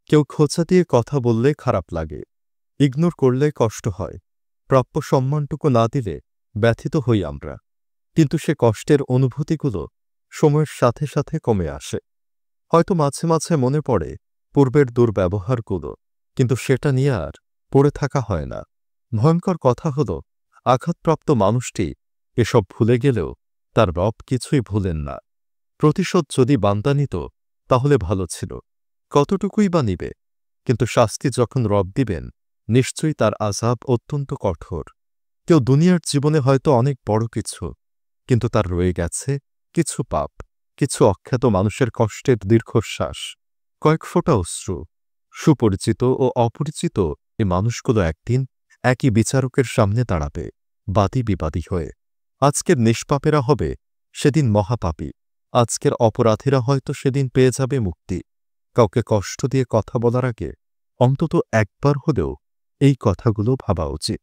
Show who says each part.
Speaker 1: কেউ খোঁচা দিয়ে কথা বললে খারাপ লাগে, ইগনোর করলে কষ্ট হয়, প্রাপ্য সম্মানটুকু না দিলে ব্যথিত হই আমরা। কিন্তু সে কষ্টের অনুভূতিগুলো সময়ের সাথে সাথে কমে আসে। হয়তো মাঝে মাঝে মনে পড়ে পূর্বের দুর্ব্যবহারগুলো, কিন্তু সেটা নিয়ে আর পড়ে থাকা হয় না। ভয়ঙ্কর কথা হলো, আঘাতপ্রাপ্ত মানুষটি এসব ভুলে গেলেও তার রব কিছুই ভুলেন না। প্রতিশোধ যদি বান্দা নিত তাহলে ভালো ছিল, কতটুকুই বা নিবে, কিন্তু শাস্তি যখন রব দিবেন নিশ্চয়ই তার আযাব অত্যন্ত কঠোর। কেউ দুনিয়ার জীবনে হয়তো অনেক বড় কিছু, কিন্তু তার রয়ে গেছে কিছু পাপ, কিছু অখ্যাত মানুষের কষ্টের দীর্ঘশ্বাস, কয়েক ফোঁটা অশ্রু। সুপরিচিত ও অপরিচিত এই মানুষগুলো একদিন একই বিচারকের সামনে দাঁড়াবে, বাদী বিবাদী হয়ে। আজকের নিষ্পাপেরা হবে সেদিন মহাপাপী, আজকের অপরাধীরা হয়তো সেদিন পেয়ে যাবে মুক্তি। কাউকে কষ্ট দিয়ে কথা বলার আগে অন্তত একবার হলেও এই কথাগুলো ভাবা উচিত।